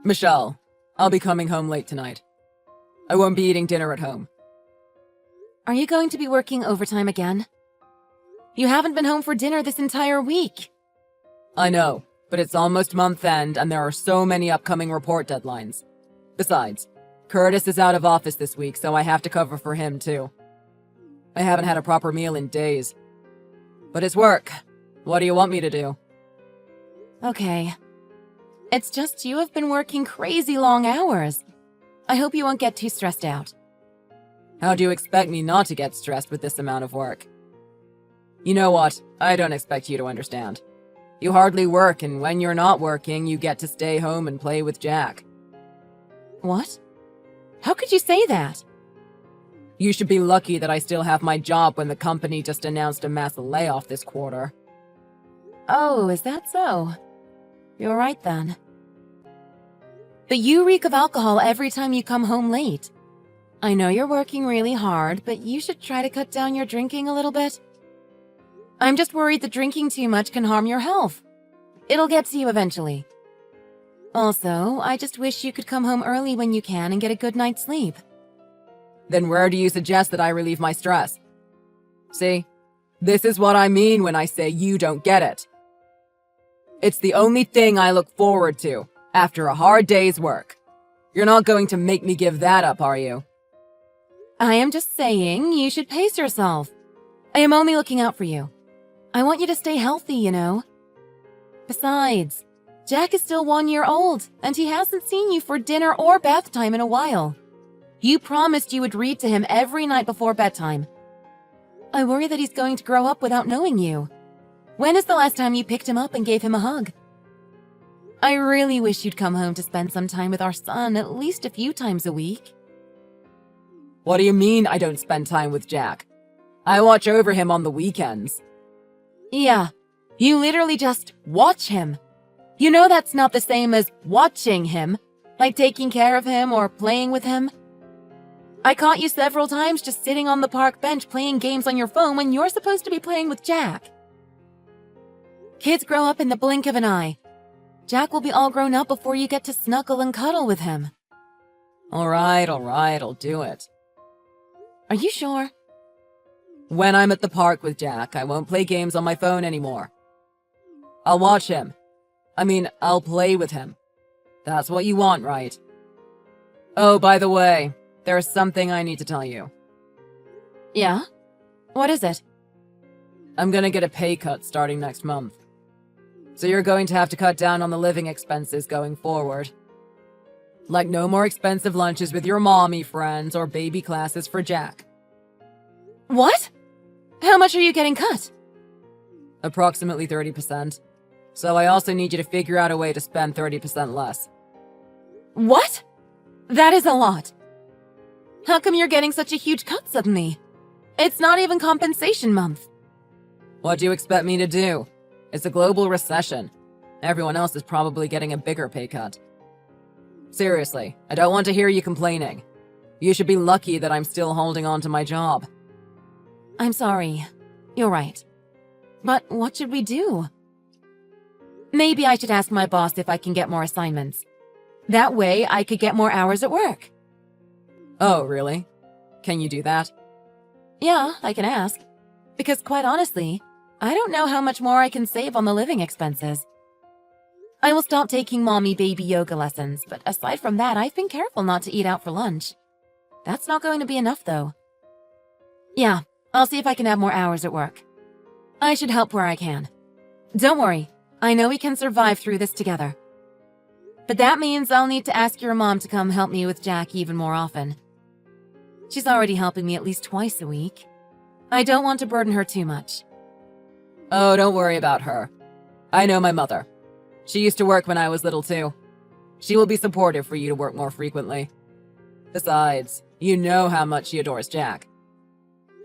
Michelle, I'll be coming home late tonight. I won't be eating dinner at home. Are you going to be working overtime again? You haven't been home for dinner this entire week. I know, but it's almost month end and there are so many upcoming report deadlines. Besides, Curtis is out of office this week, so I have to cover for him too. I haven't had a proper meal in days. But it's work. What do you want me to do? Okay. It's just you have been working crazy long hours. I hope you won't get too stressed out. How do you expect me not to get stressed with this amount of work? You know what? I don't expect you to understand. You hardly work, and when you're not working, you get to stay home and play with Jack. What? How could you say that? You should be lucky that I still have my job when the company just announced a mass layoff this quarter. Oh, is that so? You're right then. But you reek of alcohol every time you come home late. I know you're working really hard, but you should try to cut down your drinking a little bit. I'm just worried that drinking too much can harm your health. It'll get to you eventually. Also, I just wish you could come home early when you can and get a good night's sleep. Then where do you suggest that I relieve my stress? See? This is what I mean when I say you don't get it. It's the only thing I look forward to after a hard day's work. You're not going to make me give that up, are you? I am just saying you should pace yourself. I am only looking out for you. I want you to stay healthy, you know. Besides, Jack is still 1 year old, and he hasn't seen you for dinner or bath time in a while. You promised you would read to him every night before bedtime. I worry that he's going to grow up without knowing you. When is the last time you picked him up and gave him a hug? I really wish you'd come home to spend some time with our son at least a few times a week. What do you mean I don't spend time with Jack? I watch over him on the weekends. Yeah, you literally just watch him. You know that's not the same as watching him, like taking care of him or playing with him. I caught you several times just sitting on the park bench playing games on your phone when you're supposed to be playing with Jack. Kids grow up in the blink of an eye. Jack will be all grown up before you get to snuggle and cuddle with him. All right, I'll do it. Are you sure? When I'm at the park with Jack, I won't play games on my phone anymore. I'll watch him. I'll play with him. That's what you want, right? Oh, by the way, there's something I need to tell you. Yeah? What is it? I'm gonna get a pay cut starting next month. So you're going to have to cut down on the living expenses going forward. Like no more expensive lunches with your mommy friends or baby classes for Jack. What? How much are you getting cut? Approximately 30%. So I also need you to figure out a way to spend 30% less. What? That is a lot. How come you're getting such a huge cut suddenly? It's not even compensation month. What do you expect me to do? It's a global recession. Everyone else is probably getting a bigger pay cut. Seriously, I don't want to hear you complaining. You should be lucky that I'm still holding on to my job. I'm sorry. You're right. But what should we do? Maybe I should ask my boss if I can get more assignments. That way, I could get more hours at work. Oh, really? Can you do that? Yeah, I can ask. Because quite honestly, I don't know how much more I can save on the living expenses. I will stop taking mommy baby yoga lessons, but aside from that, I've been careful not to eat out for lunch. That's not going to be enough, though. Yeah, I'll see if I can have more hours at work. I should help where I can. Don't worry, I know we can survive through this together. But that means I'll need to ask your mom to come help me with Jack even more often. She's already helping me at least twice a week. I don't want to burden her too much. Oh, don't worry about her. I know my mother. She used to work when I was little too. She will be supportive for you to work more frequently. Besides, you know how much she adores Jack.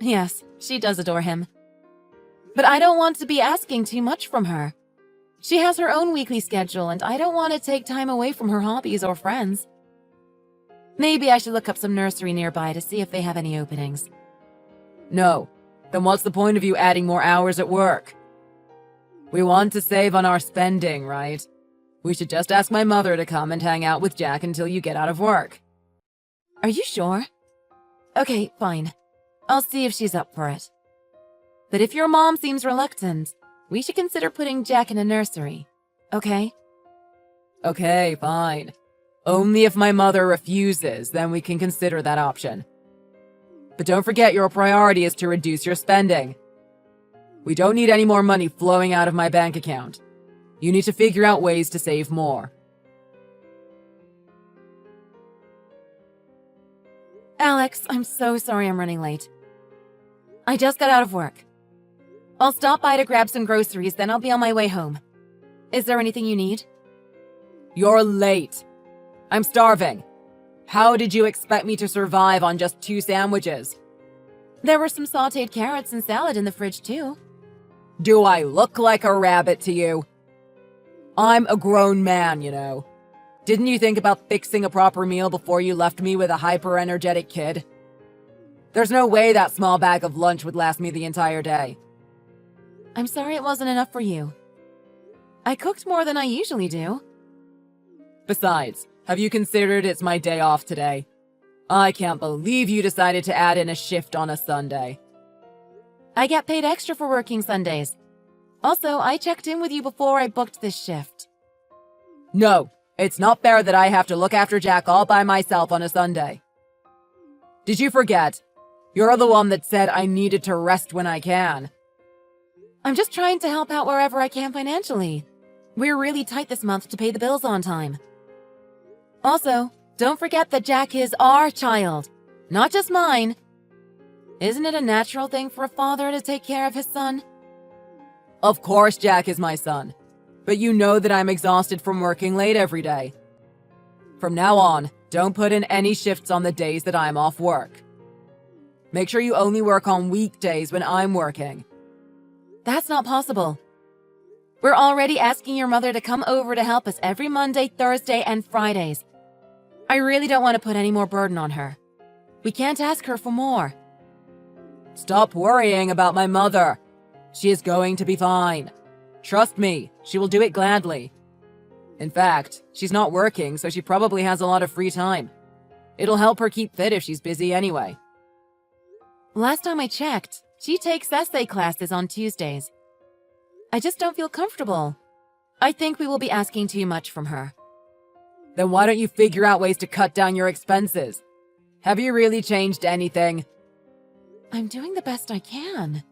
Yes, she does adore him. But I don't want to be asking too much from her. She has her own weekly schedule, and I don't want to take time away from her hobbies or friends. Maybe I should look up some nursery nearby to see if they have any openings. No. Then what's the point of you adding more hours at work? We want to save on our spending, right? We should just ask my mother to come and hang out with Jack until you get out of work. Are you sure? Okay, fine. I'll see if she's up for it. But if your mom seems reluctant, we should consider putting Jack in a nursery, okay? Okay, fine. Only if my mother refuses, then we can consider that option. But don't forget your priority is to reduce your spending. We don't need any more money flowing out of my bank account. You need to figure out ways to save more. Alex, I'm so sorry I'm running late. I just got out of work. I'll stop by to grab some groceries, then I'll be on my way home. Is there anything you need? You're late. I'm starving. How did you expect me to survive on just 2 sandwiches? There were some sautéed carrots and salad in the fridge, too. Do I look like a rabbit to you? I'm a grown man, you know. Didn't you think about fixing a proper meal before you left me with a hyper-energetic kid? There's no way that small bag of lunch would last me the entire day. I'm sorry it wasn't enough for you. I cooked more than I usually do. Besides, have you considered it's my day off today? I can't believe you decided to add in a shift on a Sunday. I get paid extra for working Sundays. Also, I checked in with you before I booked this shift. No, it's not fair that I have to look after Jack all by myself on a Sunday. Did you forget? You're the one that said I needed to rest when I can. I'm just trying to help out wherever I can financially. We're really tight this month to pay the bills on time. Also, don't forget that Jack is our child, not just mine. Isn't it a natural thing for a father to take care of his son? Of course Jack is my son, but you know that I'm exhausted from working late every day. From now on, don't put in any shifts on the days that I'm off work. Make sure you only work on weekdays when I'm working. That's not possible. We're already asking your mother to come over to help us every Monday, Thursday, and Fridays. I really don't want to put any more burden on her. We can't ask her for more. Stop worrying about my mother. She is going to be fine. Trust me, she will do it gladly. In fact, she's not working, so she probably has a lot of free time. It'll help her keep fit if she's busy anyway. Last time I checked, she takes essay classes on Tuesdays. I just don't feel comfortable. I think we will be asking too much from her. Then why don't you figure out ways to cut down your expenses? Have you really changed anything? I'm doing the best I can.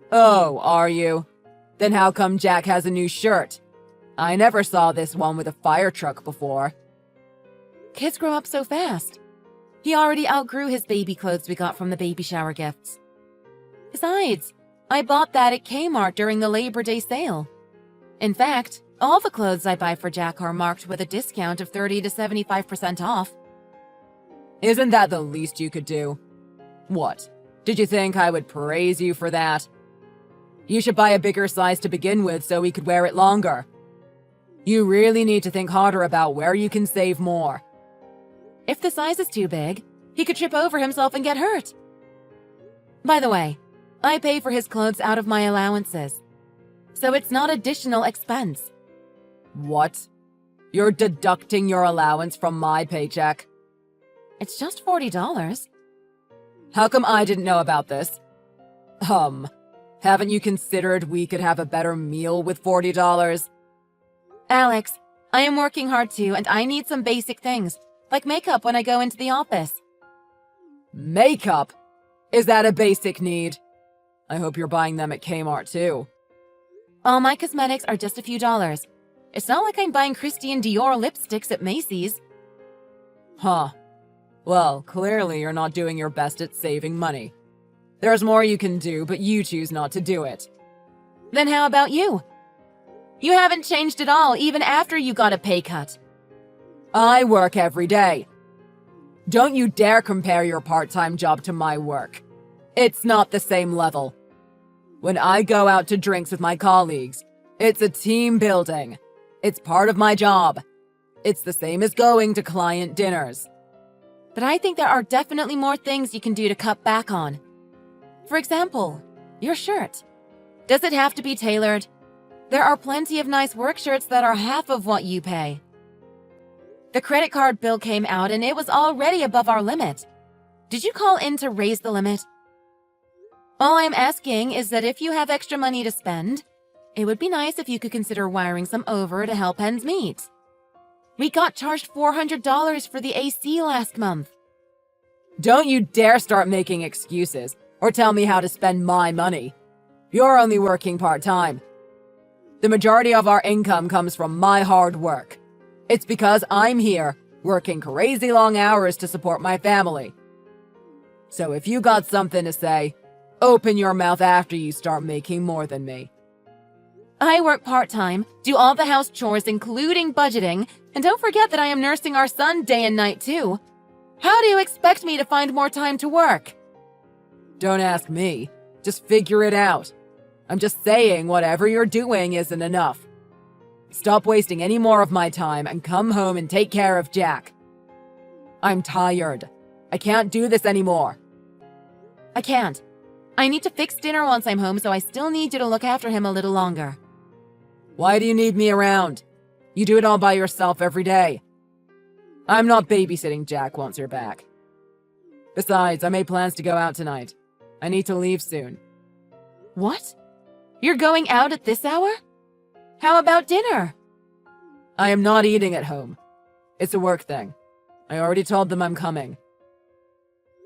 Oh, are you? Then how come Jack has a new shirt? I never saw this one with a fire truck before. Kids grow up so fast. He already outgrew his baby clothes we got from the baby shower gifts. Besides, I bought that at Kmart during the Labor Day sale. In fact, all the clothes I buy for Jack are marked with a discount of 30 to 75% off. Isn't that the least you could do? What? Did you think I would praise you for that? You should buy a bigger size to begin with so we could wear it longer. You really need to think harder about where you can save more. If the size is too big, he could trip over himself and get hurt. By the way, I pay for his clothes out of my allowances, so it's not additional expense. What? You're deducting your allowance from my paycheck? It's just $40. How come I didn't know about this? Haven't you considered we could have a better meal with $40? Alex, I am working hard too, and I need some basic things, like makeup when I go into the office. Makeup? Is that a basic need? I hope you're buying them at Kmart too. All my cosmetics are just a few dollars. It's not like I'm buying Christian Dior lipsticks at Macy's. Huh. Well, clearly you're not doing your best at saving money. There's more you can do, but you choose not to do it. Then how about you? You haven't changed at all, even after you got a pay cut. I work every day. Don't you dare compare your part-time job to my work. It's not the same level. When I go out to drinks with my colleagues, it's a team building. It's part of my job. It's the same as going to client dinners. But I think there are definitely more things you can do to cut back on. For example, your shirt. Does it have to be tailored? There are plenty of nice work shirts that are half of what you pay. The credit card bill came out and it was already above our limit. Did you call in to raise the limit? All I'm asking is that if you have extra money to spend, it would be nice if you could consider wiring some over to help ends meet. We got charged $400 for the AC last month. Don't you dare start making excuses or tell me how to spend my money. You're only working part-time. The majority of our income comes from my hard work. It's because I'm here, working crazy long hours to support my family. So if you got something to say, open your mouth after you start making more than me. I work part-time, do all the house chores including budgeting, and don't forget that I am nursing our son day and night too. How do you expect me to find more time to work? Don't ask me. Just figure it out. I'm just saying whatever you're doing isn't enough. Stop wasting any more of my time and come home and take care of Jack. I'm tired. I can't do this anymore. I can't. I need to fix dinner once I'm home, so I still need you to look after him a little longer. Why do you need me around? You do it all by yourself every day. I'm not babysitting Jack once you're back. Besides, I made plans to go out tonight. I need to leave soon. What? You're going out at this hour? How about dinner? I am not eating at home. It's a work thing. I already told them I'm coming.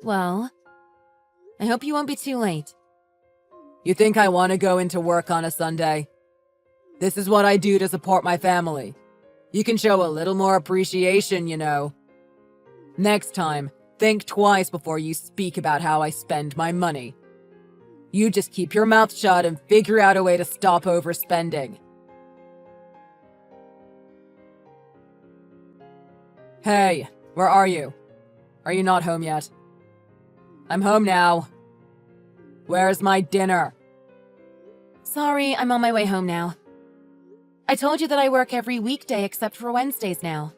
Well, I hope you won't be too late. You think I want to go into work on a Sunday? This is what I do to support my family. You can show a little more appreciation, you know. Next time, think twice before you speak about how I spend my money. You just keep your mouth shut and figure out a way to stop overspending. Hey, where are you? Are you not home yet? I'm home now. Where's my dinner? Sorry, I'm on my way home now. I told you that I work every weekday except for Wednesdays now.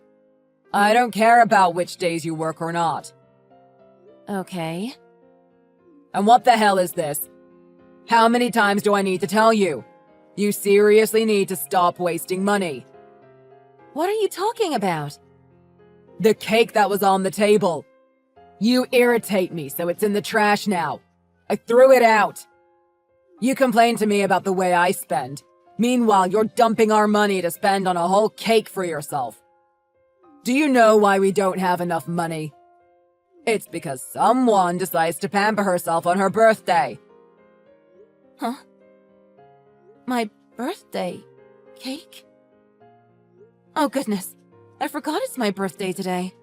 I don't care about which days you work or not. Okay. And what the hell is this? How many times do I need to tell you? You seriously need to stop wasting money. What are you talking about? The cake that was on the table. You irritate me, so it's in the trash now. I threw it out. You complain to me about the way I spend. Meanwhile, you're dumping our money to spend on a whole cake for yourself. Do you know why we don't have enough money? It's because someone decides to pamper herself on her birthday. Huh? My birthday cake? Oh goodness, I forgot it's my birthday today.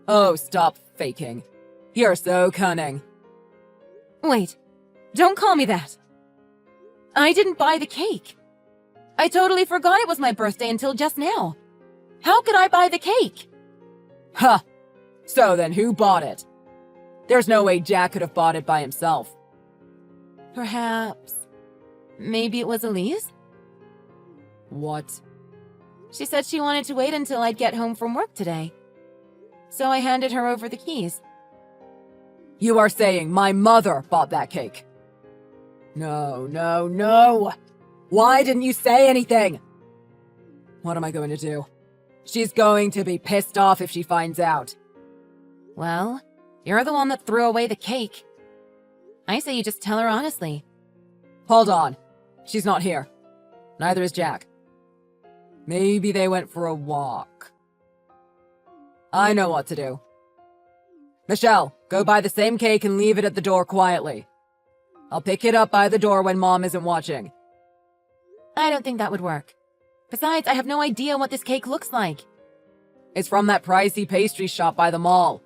Oh, stop faking. You're so cunning. Wait, don't call me that. I didn't buy the cake. I totally forgot it was my birthday until just now. How could I buy the cake? Huh. So then who bought it? There's no way Jack could have bought it by himself. Perhaps. Maybe it was Elise? What? She said she wanted to wait until I'd get home from work today. So I handed her over the keys. You are saying my mother bought that cake? No, no, no! Why didn't you say anything? What am I going to do? She's going to be pissed off if she finds out. Well, you're the one that threw away the cake. I say you just tell her honestly. Hold on. She's not here. Neither is Jack. Maybe they went for a walk. I know what to do. Michelle, go buy the same cake and leave it at the door quietly. I'll pick it up by the door when Mom isn't watching. I don't think that would work. Besides, I have no idea what this cake looks like. It's from that pricey pastry shop by the mall.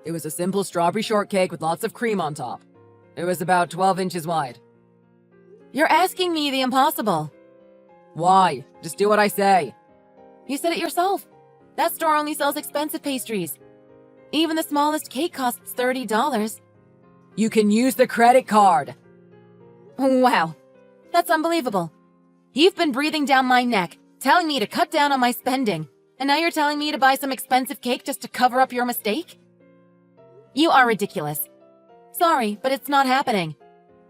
It was a simple strawberry shortcake with lots of cream on top. It was about 12 inches wide. You're asking me the impossible. Why? Just do what I say. You said it yourself. That store only sells expensive pastries. Even the smallest cake costs $30. You can use the credit card. Wow, that's unbelievable. You've been breathing down my neck, telling me to cut down on my spending, and now you're telling me to buy some expensive cake just to cover up your mistake? You are ridiculous. Sorry, but it's not happening.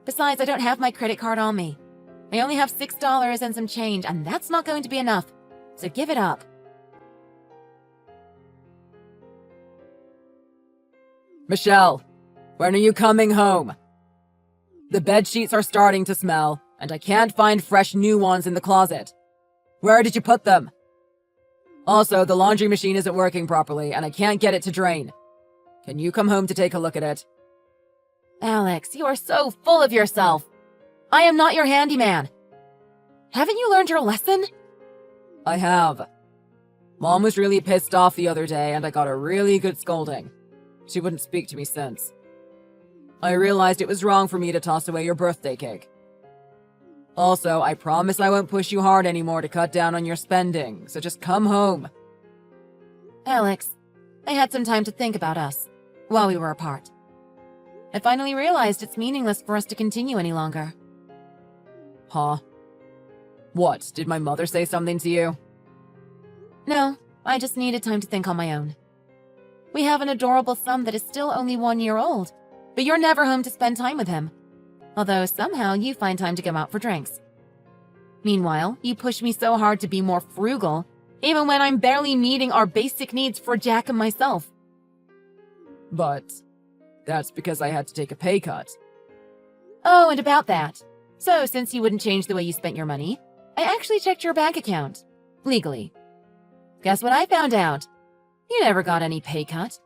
Besides, I don't have my credit card on me. I only have $6 and some change, and that's not going to be enough. So give it up. Michelle, when are you coming home? The bed sheets are starting to smell, and I can't find fresh new ones in the closet. Where did you put them? Also, the laundry machine isn't working properly, and I can't get it to drain. Can you come home to take a look at it? Alex, you are so full of yourself. I am not your handyman. Haven't you learned your lesson? I have. Mom was really pissed off the other day, and I got a really good scolding. She wouldn't speak to me since. I realized it was wrong for me to toss away your birthday cake. Also, I promise I won't push you hard anymore to cut down on your spending, so just come home. Alex, I had some time to think about us while we were apart. I finally realized it's meaningless for us to continue any longer. Huh? What, did my mother say something to you? No, I just needed time to think on my own. We have an adorable son that is still only 1 year old, but you're never home to spend time with him. Although somehow you find time to go out for drinks. Meanwhile, you push me so hard to be more frugal, even when I'm barely meeting our basic needs for Jack and myself. But that's because I had to take a pay cut. Oh, and about that. So, since you wouldn't change the way you spent your money, I actually checked your bank account. Legally. Guess what I found out? You never got any pay cut.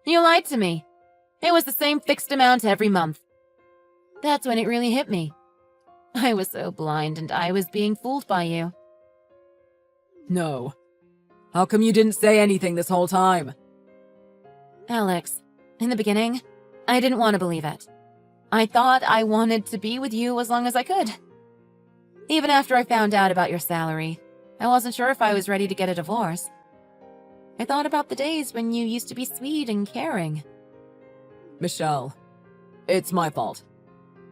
You lied to me. It was the same fixed amount every month. That's when it really hit me. I was so blind and I was being fooled by you. No. How come you didn't say anything this whole time? Alex, in the beginning, I didn't want to believe it. I thought I wanted to be with you as long as I could. Even after I found out about your salary, I wasn't sure if I was ready to get a divorce. I thought about the days when you used to be sweet and caring. Michelle, it's my fault.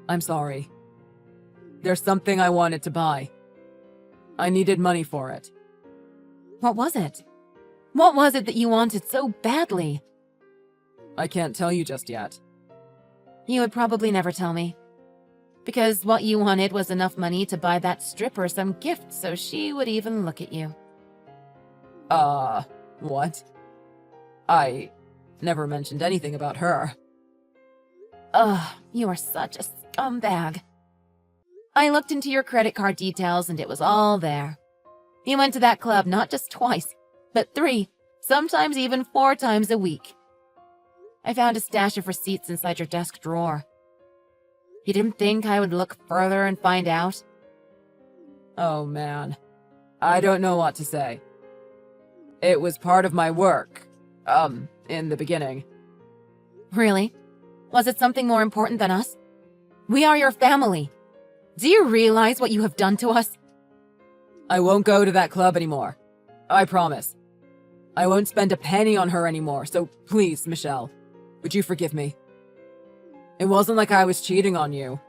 I'm sorry. There's something I wanted to buy. I needed money for it. What was it? What was it that you wanted so badly? I can't tell you just yet. You would probably never tell me. Because what you wanted was enough money to buy that stripper some gift so she would even look at you. What? I never mentioned anything about her. Ugh, you are such a scumbag. I looked into your credit card details and it was all there. You went to that club not just twice, but 3, sometimes even 4 times a week. I found a stash of receipts inside your desk drawer. You didn't think I would look further and find out? Oh man, I don't know what to say. It was part of my work, in the beginning. Really? Was it something more important than us? We are your family. Do you realize what you have done to us? I won't go to that club anymore. I promise. I won't spend a penny on her anymore, so please, Michelle, would you forgive me? It wasn't like I was cheating on you.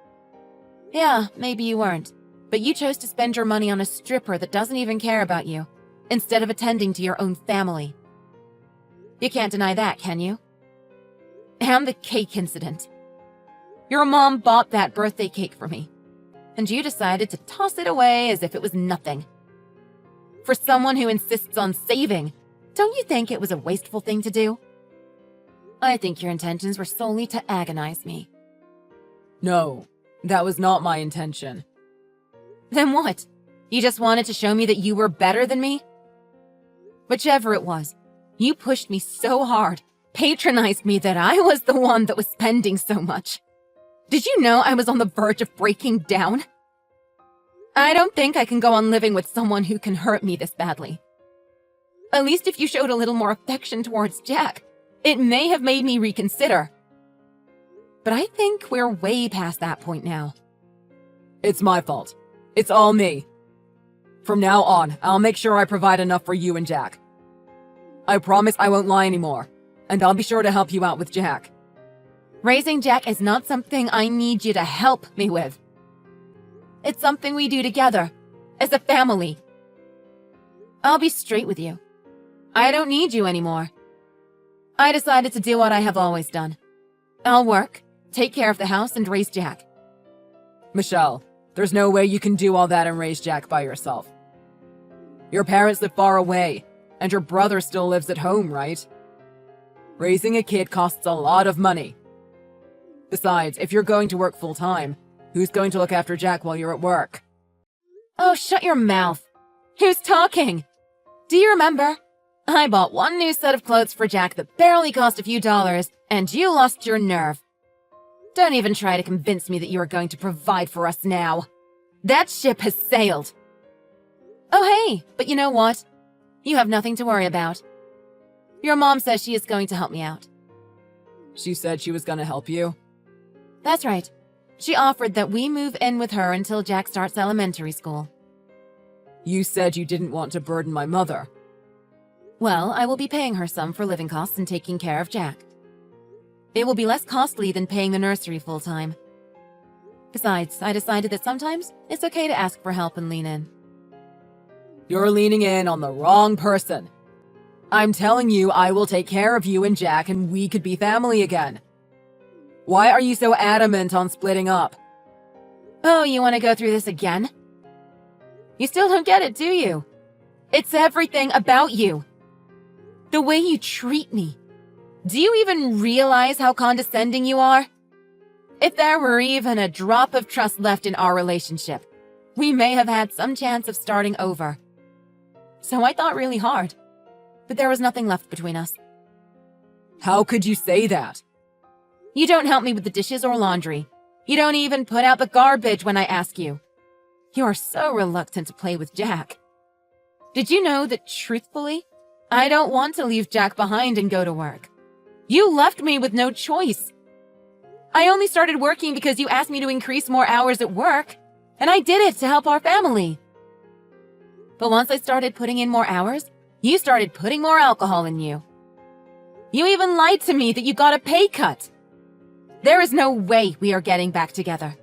Yeah, maybe you weren't. But you chose to spend your money on a stripper that doesn't even care about you, instead of attending to your own family. You can't deny that, can you? And the cake incident. Your mom bought that birthday cake for me, and you decided to toss it away as if it was nothing. For someone who insists on saving, don't you think it was a wasteful thing to do? I think your intentions were solely to agonize me. No, that was not my intention. Then what? You just wanted to show me that you were better than me? Whichever it was, you pushed me so hard, patronized me that I was the one that was spending so much. Did you know I was on the verge of breaking down? I don't think I can go on living with someone who can hurt me this badly. At least if you showed a little more affection towards Jack, it may have made me reconsider. But I think we're way past that point now. It's my fault. It's all me. From now on, I'll make sure I provide enough for you and Jack. I promise I won't lie anymore, and I'll be sure to help you out with Jack. Raising Jack is not something I need you to help me with. It's something we do together, as a family. I'll be straight with you. I don't need you anymore. I decided to do what I have always done. I'll work, take care of the house, and raise Jack. Michelle, There's no way you can do all that and raise Jack by yourself. Your parents live far away, and your brother still lives at home, right? Raising a kid costs a lot of money. Besides, if you're going to work full-time, who's going to look after Jack while you're at work? Oh, shut your mouth. Who's talking? Do you remember? I bought one new set of clothes for Jack that barely cost a few dollars, and you lost your nerve. Don't even try to convince me that you are going to provide for us now. That ship has sailed. Oh, hey, but you know what? You have nothing to worry about. Your mom says she is going to help me out. She said she was going to help you? That's right. She offered that we move in with her until Jack starts elementary school. You said you didn't want to burden my mother. Well, I will be paying her some for living costs and taking care of Jack. It will be less costly than paying the nursery full-time. Besides, I decided that sometimes it's okay to ask for help and lean in. You're leaning in on the wrong person. I'm telling you, I will take care of you and Jack, and we could be family again. Why are you so adamant on splitting up? Oh, you want to go through this again? You still don't get it, do you? It's everything about you. The way you treat me. Do you even realize how condescending you are? If there were even a drop of trust left in our relationship, we may have had some chance of starting over. So I thought really hard, but there was nothing left between us. How could you say that? You don't help me with the dishes or laundry. You don't even put out the garbage when I ask you. You are so reluctant to play with Jack. Did you know that, truthfully, I don't want to leave Jack behind and go to work? You left me with no choice. I only started working because you asked me to increase more hours at work, and I did it to help our family. But once I started putting in more hours, you started putting more alcohol in you. You even lied to me that you got a pay cut. There is no way we are getting back together.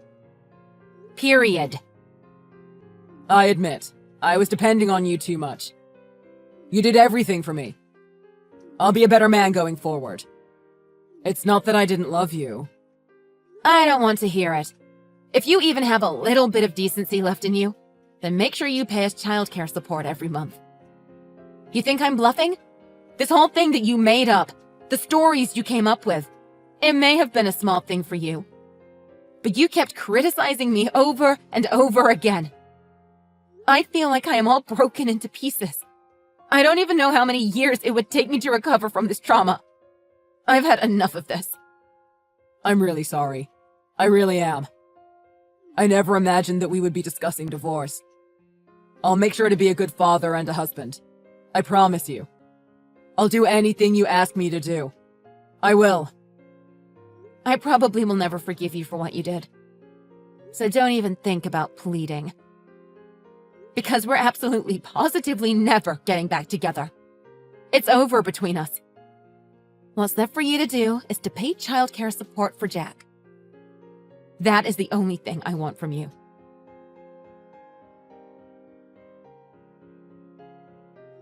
Period. I admit, I was depending on you too much. You did everything for me. I'll be a better man going forward. It's not that I didn't love you. I don't want to hear it. If you even have a little bit of decency left in you, then make sure you pay us childcare support every month. You think I'm bluffing? This whole thing that you made up, the stories you came up with, it may have been a small thing for you. But you kept criticizing me over and over again. I feel like I am all broken into pieces. I don't even know how many years it would take me to recover from this trauma. I've had enough of this. I'm really sorry. I really am. I never imagined that we would be discussing divorce. I'll make sure to be a good father and a husband. I promise you. I'll do anything you ask me to do. I will. I probably will never forgive you for what you did. So don't even think about pleading. Because we're absolutely, positively never getting back together. It's over between us. What's left for you to do is to pay childcare support for Jack. That is the only thing I want from you.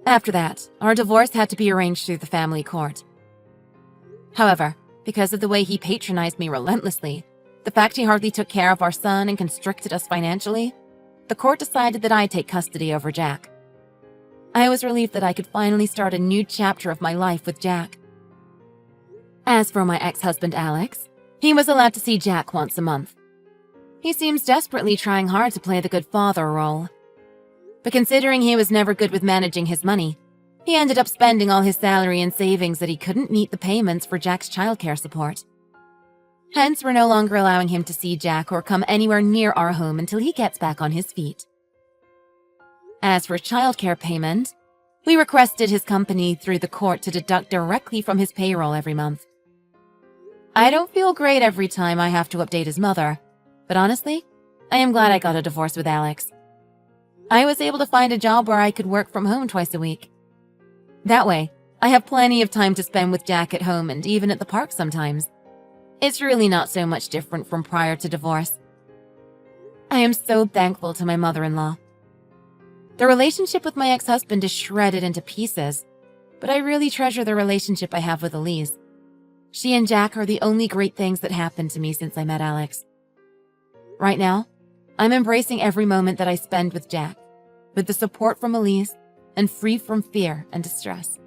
After that, our divorce had to be arranged through the family court. However, because of the way he patronized me relentlessly, the fact he hardly took care of our son and constricted us financially, the court decided that I take custody over Jack. I was relieved that I could finally start a new chapter of my life with Jack. As for my ex-husband Alex, he was allowed to see Jack once a month. He seems desperately trying hard to play the good father role. But considering he was never good with managing his money, he ended up spending all his salary and savings that he couldn't meet the payments for Jack's childcare support. Hence, we're no longer allowing him to see Jack or come anywhere near our home until he gets back on his feet. As for childcare payment, we requested his company through the court to deduct directly from his payroll every month. I don't feel great every time I have to update his mother, but honestly, I am glad I got a divorce with Alex. I was able to find a job where I could work from home twice a week. That way, I have plenty of time to spend with Jack at home and even at the park sometimes. It's really not so much different from prior to divorce. I am so thankful to my mother-in-law. The relationship with my ex-husband is shredded into pieces, but I really treasure the relationship I have with Elise. She and Jack are the only great things that happened to me since I met Alex. Right now, I'm embracing every moment that I spend with Jack, with the support from Elise and free from fear and distress.